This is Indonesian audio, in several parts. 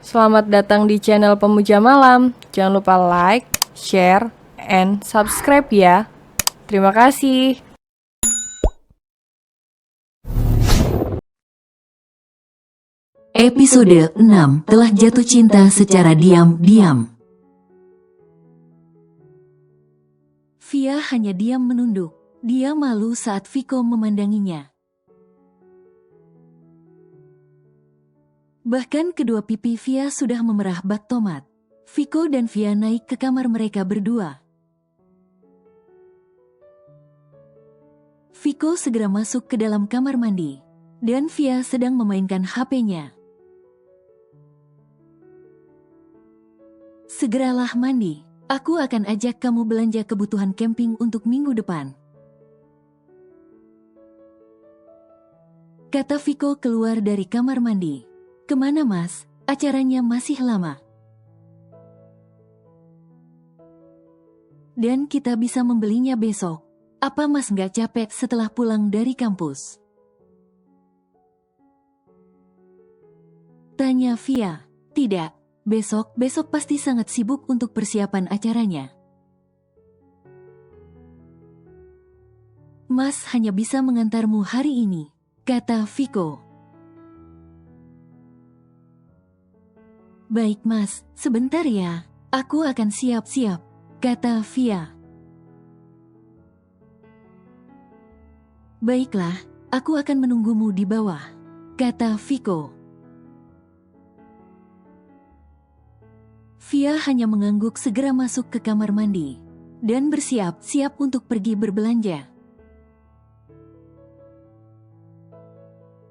Selamat datang di channel Pemuja Malam. Jangan lupa like, share, and subscribe ya. Terima kasih. Episode 6 telah jatuh cinta secara diam-diam. Via hanya diam menunduk. Dia malu saat Viko memandanginya. Bahkan kedua pipi Via sudah memerah bak tomat. Viko dan Via naik ke kamar mereka berdua. Viko segera masuk ke dalam kamar mandi. Dan Via sedang memainkan HP-nya. Segeralah mandi. Aku akan ajak kamu belanja kebutuhan camping untuk minggu depan. Kata Viko keluar dari kamar mandi. Kemana mas? Acaranya masih lama. Dan kita bisa membelinya besok. Apa mas nggak capek setelah pulang dari kampus? Tanya Via. Tidak, besok pasti sangat sibuk untuk persiapan acaranya. Mas hanya bisa mengantarmu hari ini, kata Viko. Baik mas, sebentar ya, aku akan siap-siap, kata Via. Baiklah, aku akan menunggumu di bawah, kata Viko. Via hanya mengangguk segera masuk ke kamar mandi, dan bersiap-siap untuk pergi berbelanja.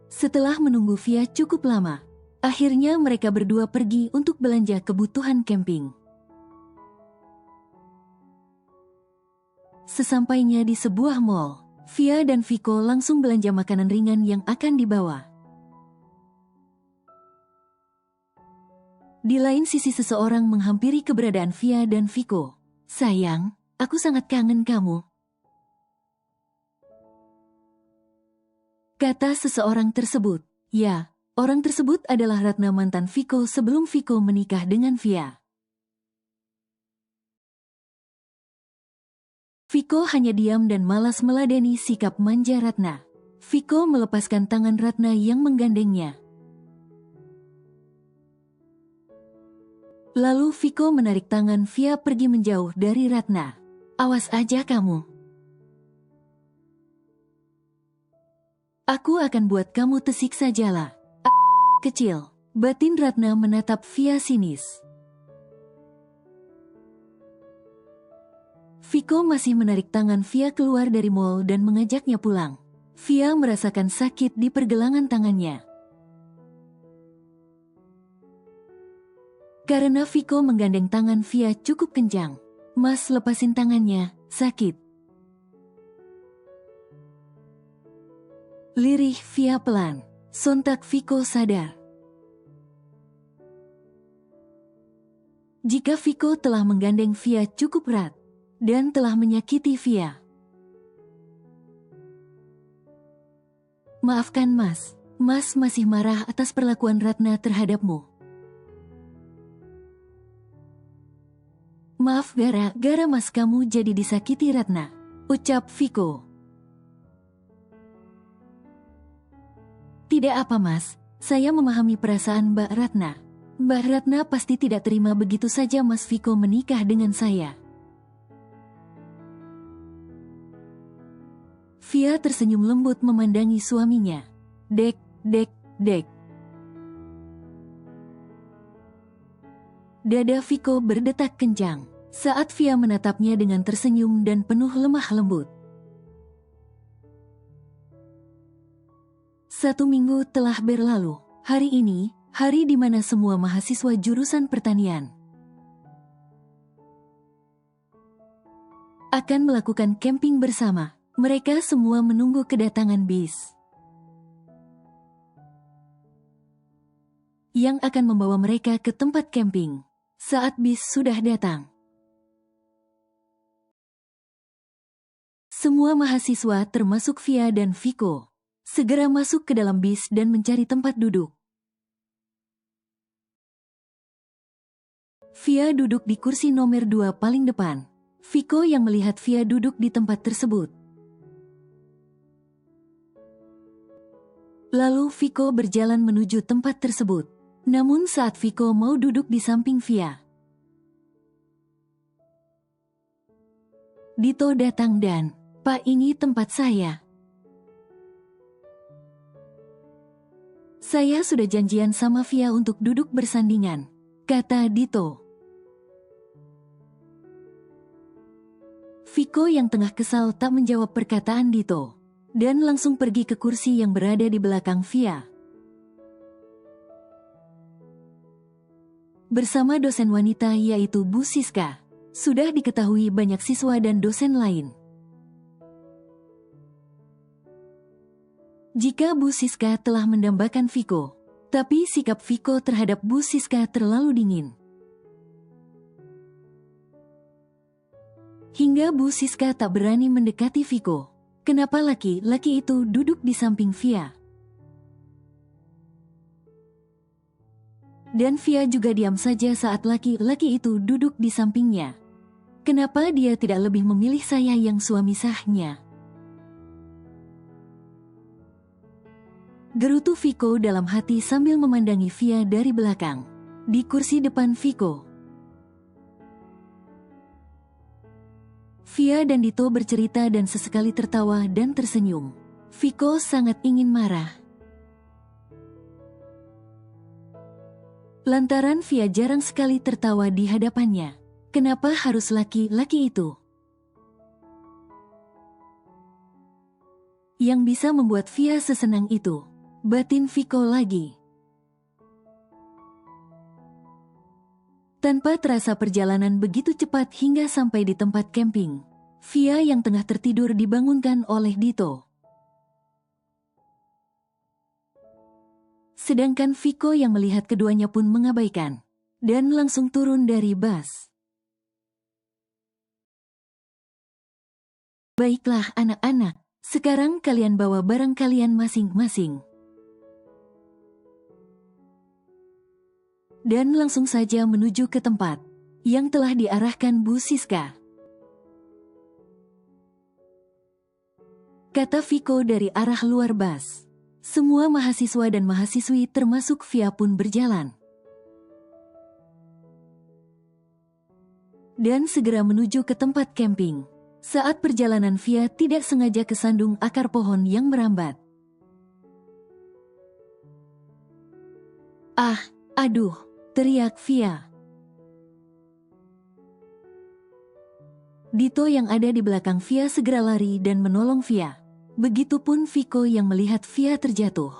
Setelah menunggu Via cukup lama, akhirnya mereka berdua pergi untuk belanja kebutuhan camping. Sesampainya di sebuah mall, Via dan Viko langsung belanja makanan ringan yang akan dibawa. Di lain sisi seseorang menghampiri keberadaan Via dan Viko. Sayang, aku sangat kangen kamu, kata seseorang tersebut. Ya, orang tersebut adalah Ratna, mantan Viko sebelum Viko menikah dengan Via. Viko hanya diam dan malas meladeni sikap manja Ratna. Viko melepaskan tangan Ratna yang menggandengnya. Lalu Viko menarik tangan Via pergi menjauh dari Ratna. Awas aja kamu. Aku akan buat kamu tersiksa jala. Kecil. Batin Ratna menatap Via sinis. Viko masih menarik tangan Via keluar dari mall dan mengajaknya pulang. Via merasakan sakit di pergelangan tangannya. Karena Viko menggandeng tangan Via cukup kencang. Mas, lepasin tangannya, sakit. Lirih Via pelan. Sontak Viko sadar. Jika Viko telah menggandeng Via cukup erat dan telah menyakiti Via. Maafkan mas, mas masih marah atas perlakuan Ratna terhadapmu. Maaf gara-gara mas kamu jadi disakiti Ratna, ucap Viko. Tidak apa mas, saya memahami perasaan Mbak Ratna. Mbak Ratna pasti tidak terima begitu saja mas Viko menikah dengan saya. Via tersenyum lembut memandangi suaminya. Dek, dek, dek. Dada Viko berdetak kencang saat Via menatapnya dengan tersenyum dan penuh lemah lembut. 1 minggu telah berlalu. Hari ini, hari di mana semua mahasiswa jurusan pertanian akan melakukan camping bersama. Mereka semua menunggu kedatangan bis yang akan membawa mereka ke tempat camping. Saat bis sudah datang, semua mahasiswa termasuk Via dan Viko segera masuk ke dalam bis dan mencari tempat duduk. Via duduk di kursi nomor 2 paling depan. Viko yang melihat Via duduk di tempat tersebut. Lalu Viko berjalan menuju tempat tersebut. Namun saat Viko mau duduk di samping Via, Dito datang dan, "Pak, ini tempat saya. Saya sudah janjian sama Via untuk duduk bersandingan," kata Dito. Viko yang tengah kesal tak menjawab perkataan Dito, dan langsung pergi ke kursi yang berada di belakang Via. Bersama dosen wanita yaitu Bu Siska, sudah diketahui banyak siswa dan dosen lain. Jika Bu Siska telah mendambakan Viko, tapi sikap Viko terhadap Bu Siska terlalu dingin. Hingga Bu Siska tak berani mendekati Viko. Kenapa laki-laki itu duduk di samping Via? Dan Via juga diam saja saat laki-laki itu duduk di sampingnya. Kenapa dia tidak lebih memilih saya yang suami sahnya? Gerutu Viko dalam hati sambil memandangi Via dari belakang. Di kursi depan Viko, Via dan Dito bercerita dan sesekali tertawa dan tersenyum. Viko sangat ingin marah. Lantaran Via jarang sekali tertawa di hadapannya. Kenapa harus laki-laki itu yang bisa membuat Via sesenang itu? Batin Viko lagi. Tanpa terasa perjalanan begitu cepat hingga sampai di tempat camping. Via yang tengah tertidur dibangunkan oleh Dito. Sedangkan Viko yang melihat keduanya pun mengabaikan dan langsung turun dari bus. "Baiklah anak-anak, sekarang kalian bawa barang kalian masing-masing." Dan langsung saja menuju ke tempat yang telah diarahkan Bu Siska. Kata Viko dari arah luar bus. Semua mahasiswa dan mahasiswi termasuk Via pun berjalan. Dan segera menuju ke tempat camping. Saat perjalanan Via tidak sengaja kesandung akar pohon yang merambat. "Ah, aduh!" teriak Via. Dito yang ada di belakang Via segera lari dan menolong Via. Begitupun Viko yang melihat Via terjatuh.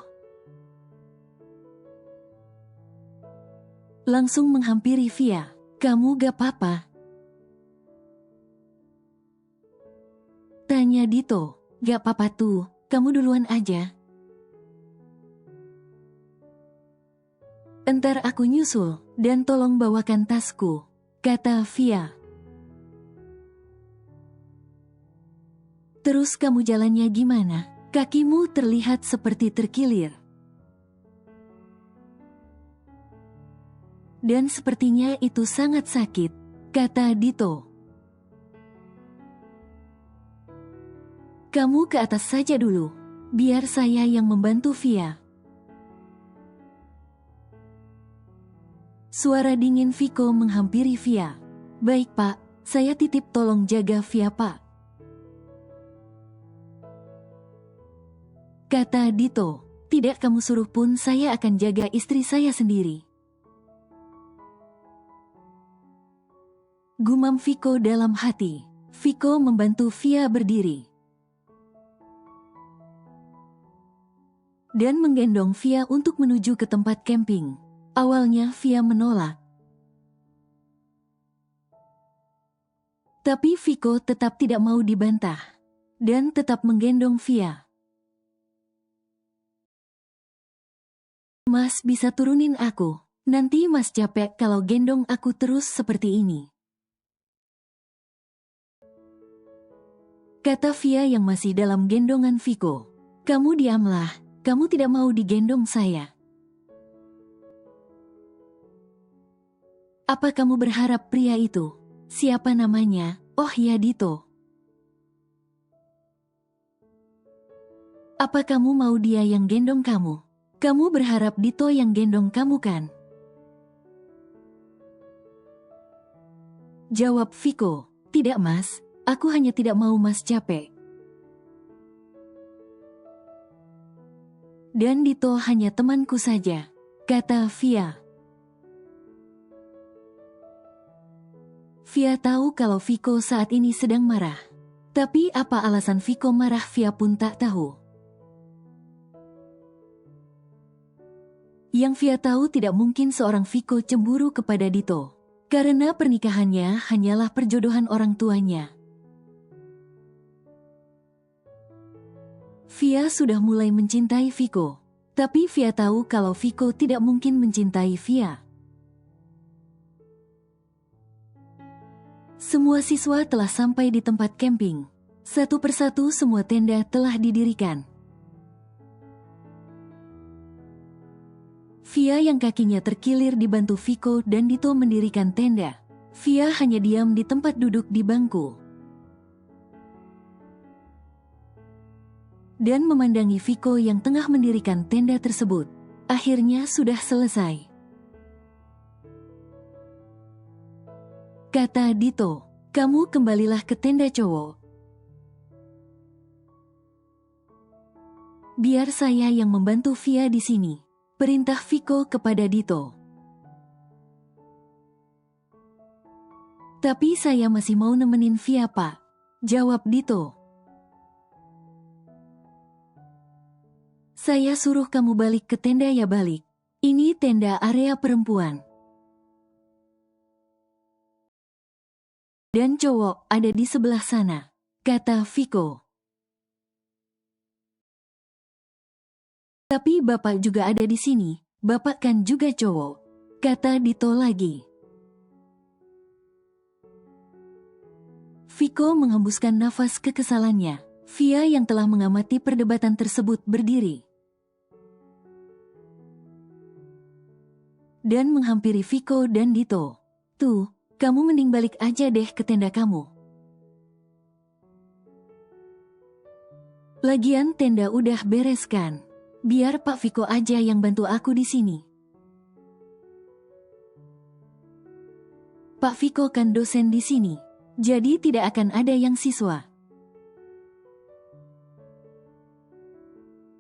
Langsung menghampiri Via. "Kamu gak apa-apa?" tanya Dito. "Gak apa-apa tuh, kamu duluan aja. Entar aku nyusul, dan tolong bawakan tasku," kata Via. "Terus kamu jalannya gimana? Kakimu terlihat seperti terkilir. Dan sepertinya itu sangat sakit," kata Dito. "Kamu ke atas saja dulu, biar saya yang membantu Via." Suara dingin Viko menghampiri Via. "Baik Pak, saya titip tolong jaga Via Pak," kata Dito. "Tidak kamu suruh pun saya akan jaga istri saya sendiri," gumam Viko dalam hati. Viko membantu Via berdiri dan menggendong Via untuk menuju ke tempat camping. Awalnya Via menolak, tapi Viko tetap tidak mau dibantah dan tetap menggendong Via. "Mas bisa turunin aku, nanti Mas capek kalau gendong aku terus seperti ini," kata Via yang masih dalam gendongan Viko. "Kamu diamlah, kamu tidak mau digendong saya." Apa kamu berharap pria itu? Siapa namanya? Oh ya, Dito. Apa kamu mau dia yang gendong kamu? Kamu berharap Dito yang gendong kamu kan? Jawab Viko. Tidak mas, aku hanya tidak mau mas capek. Dan Dito hanya temanku saja, kata Via. Via tahu kalau Viko saat ini sedang marah. Tapi apa alasan Viko marah Via pun tak tahu. Yang Via tahu tidak mungkin seorang Viko cemburu kepada Dito. Karena pernikahannya hanyalah perjodohan orang tuanya. Via sudah mulai mencintai Viko. Tapi Via tahu kalau Viko tidak mungkin mencintai Via. Semua siswa telah sampai di tempat camping. Satu persatu semua tenda telah didirikan. Via yang kakinya terkilir dibantu Viko dan Dito mendirikan tenda. Via hanya diam di tempat duduk di bangku. Dan memandangi Viko yang tengah mendirikan tenda tersebut. Akhirnya sudah selesai. Kata Dito, kamu kembalilah ke tenda cowok. Biar saya yang membantu Via di sini. Perintah Viko kepada Dito. Tapi saya masih mau nemenin Via pak. Jawab Dito. Saya suruh kamu balik ke tenda ya balik. Ini tenda area perempuan. Dan cowok ada di sebelah sana. Kata Viko. Tapi bapak juga ada di sini, bapak kan juga cowok. Kata Dito lagi. Viko menghembuskan nafas kekesalannya. Via yang telah mengamati perdebatan tersebut berdiri. Dan menghampiri Viko dan Dito. Tuh, kamu mending balik aja deh ke tenda kamu. Lagian tenda udah beres kan? Biar Pak Viko aja yang bantu aku di sini. Pak Viko kan dosen di sini, jadi tidak akan ada yang siswa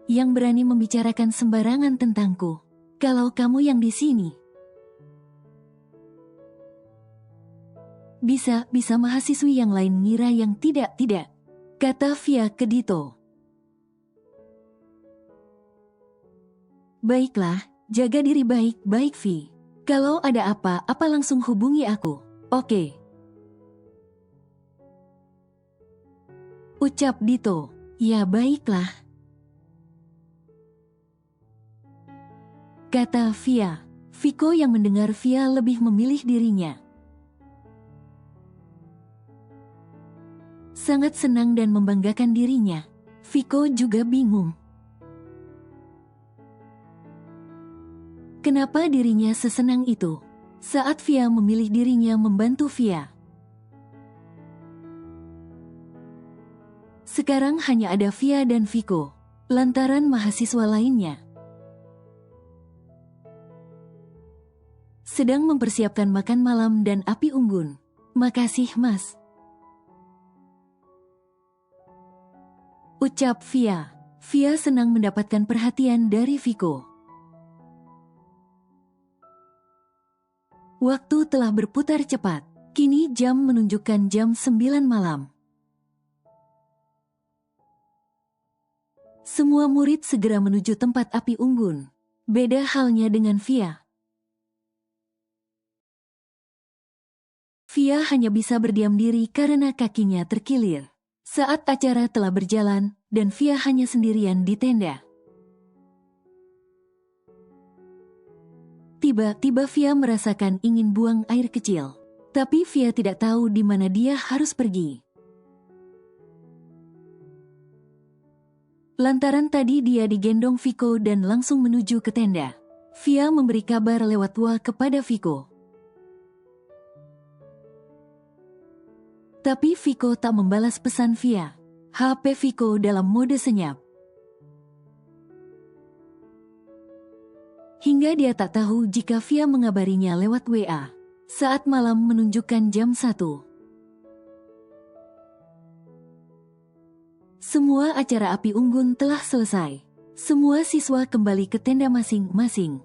yang berani membicarakan sembarangan tentangku. Kalau kamu yang di sini, bisa mahasiswi yang lain ngira yang tidak, kata Via ke Dito. Baiklah, jaga diri baik-baik Vi. Kalau ada apa-apa langsung hubungi aku, oke? Ucap Dito. Ya baiklah. Kata Via. Viko yang mendengar Via lebih memilih dirinya. Sangat senang dan membanggakan dirinya. Viko juga bingung. Kenapa dirinya sesenang itu saat Via memilih dirinya membantu Via? Sekarang hanya ada Via dan Viko, lantaran mahasiswa lainnya sedang mempersiapkan makan malam dan api unggun. Makasih mas. Ucap Via. Via senang mendapatkan perhatian dari Viko. Waktu telah berputar cepat. Kini jam menunjukkan jam 9 malam. Semua murid segera menuju tempat api unggun. Beda halnya dengan Via. Via hanya bisa berdiam diri karena kakinya terkilir. Saat acara telah berjalan, dan Via hanya sendirian di tenda. Tiba-tiba Via merasakan ingin buang air kecil. Tapi Via tidak tahu di mana dia harus pergi. Lantaran tadi dia digendong Viko dan langsung menuju ke tenda. Via memberi kabar lewat WA kepada Viko. Tapi Viko tak membalas pesan Via. HP Viko dalam mode senyap. Hingga dia tak tahu jika Via mengabarinya lewat WA. Saat malam menunjukkan jam 1. Semua acara api unggun telah selesai. Semua siswa kembali ke tenda masing-masing.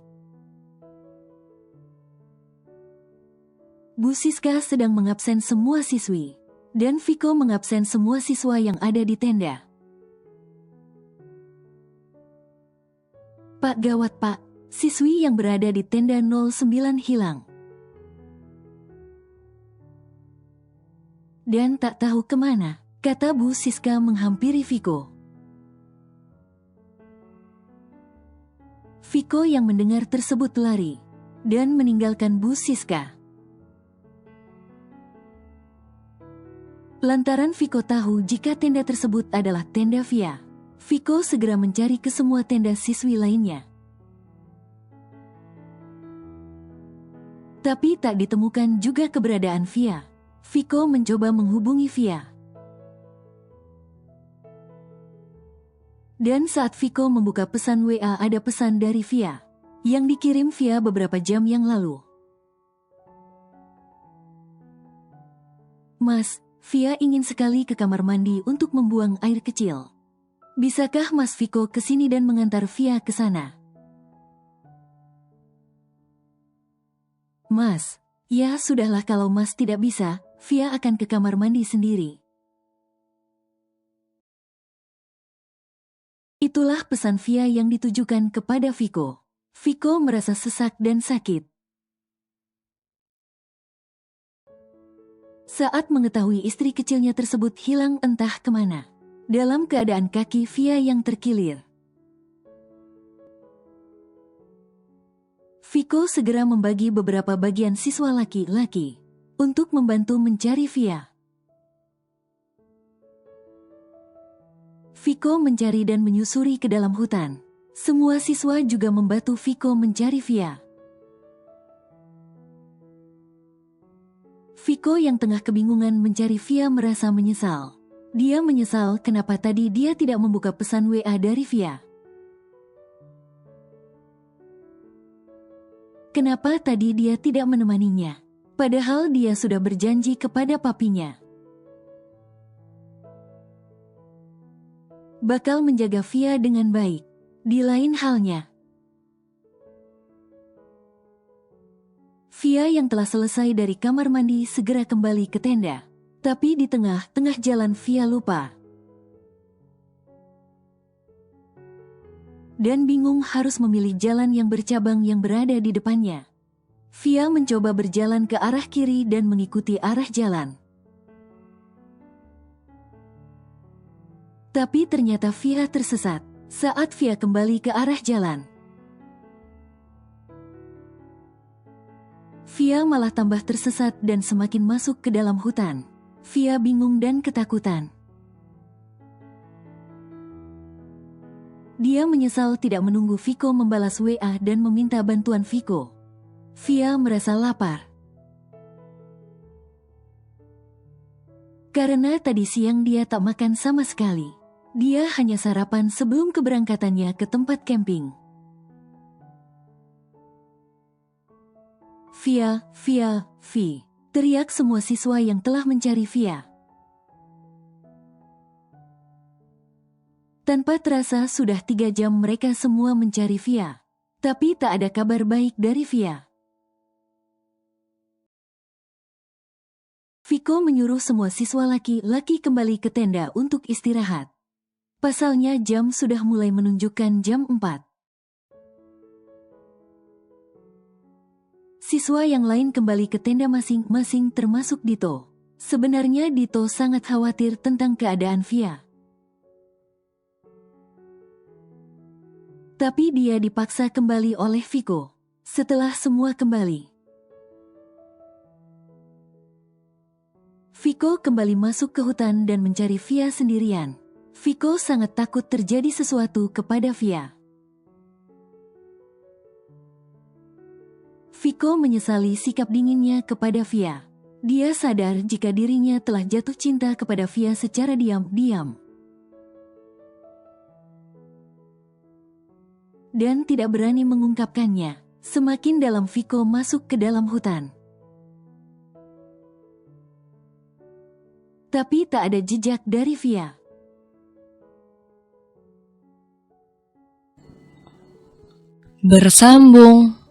Bu Siska sedang mengabsen semua siswi. Dan Viko mengabsen semua siswa yang ada di tenda. Pak gawat pak, siswi yang berada di tenda 09 hilang. Dan tak tahu kemana, kata Bu Siska menghampiri Viko. Viko yang mendengar tersebut lari dan meninggalkan Bu Siska. Lantaran Viko tahu jika tenda tersebut adalah tenda Via, Viko segera mencari ke semua tenda siswi lainnya. Tapi tak ditemukan juga keberadaan Via. Viko mencoba menghubungi Via. Dan saat Viko membuka pesan WA, ada pesan dari Via yang dikirim Via beberapa jam yang lalu. Mas, Via ingin sekali ke kamar mandi untuk membuang air kecil. Bisakah Mas Viko kesini dan mengantar Via ke sana? Mas, ya sudahlah, kalau Mas tidak bisa, Via akan ke kamar mandi sendiri. Itulah pesan Via yang ditujukan kepada Viko. Viko merasa sesak dan sakit. Saat mengetahui istri kecilnya tersebut hilang entah kemana, dalam keadaan kaki Via yang terkilir, Viko segera membagi beberapa bagian siswa laki-laki untuk membantu mencari Via. Viko mencari dan menyusuri ke dalam hutan. Semua siswa juga membantu Viko mencari Via. Viko yang tengah kebingungan mencari Via merasa menyesal. Dia menyesal kenapa tadi dia tidak membuka pesan WA dari Via. Kenapa tadi dia tidak menemaninya? Padahal dia sudah berjanji kepada papinya bakal menjaga Via dengan baik. Di lain halnya, Via yang telah selesai dari kamar mandi segera kembali ke tenda. Tapi di tengah-tengah jalan Via lupa. Dan bingung harus memilih jalan yang bercabang yang berada di depannya. Via mencoba berjalan ke arah kiri dan mengikuti arah jalan. Tapi ternyata Via tersesat saat Via kembali ke arah jalan. Via malah tambah tersesat dan semakin masuk ke dalam hutan. Via bingung dan ketakutan. Dia menyesal tidak menunggu Viko membalas WA dan meminta bantuan Viko. Via merasa lapar. Karena tadi siang dia tak makan sama sekali. Dia hanya sarapan sebelum keberangkatannya ke tempat camping. Via, Via, Vi, teriak semua siswa yang telah mencari Via. Tanpa terasa sudah 3 jam mereka semua mencari Via. Tapi tak ada kabar baik dari Via. Viko menyuruh semua siswa laki-laki kembali ke tenda untuk istirahat. Pasalnya jam sudah mulai menunjukkan jam 4. Siswa yang lain kembali ke tenda masing-masing termasuk Dito. Sebenarnya Dito sangat khawatir tentang keadaan Via. Tapi dia dipaksa kembali oleh Viko. Setelah semua kembali, Viko kembali masuk ke hutan dan mencari Via sendirian. Viko sangat takut terjadi sesuatu kepada Via. Viko menyesali sikap dinginnya kepada Via. Dia sadar jika dirinya telah jatuh cinta kepada Via secara diam-diam. Dan tidak berani mengungkapkannya. Semakin dalam Viko masuk ke dalam hutan. Tapi tak ada jejak dari Via. Bersambung.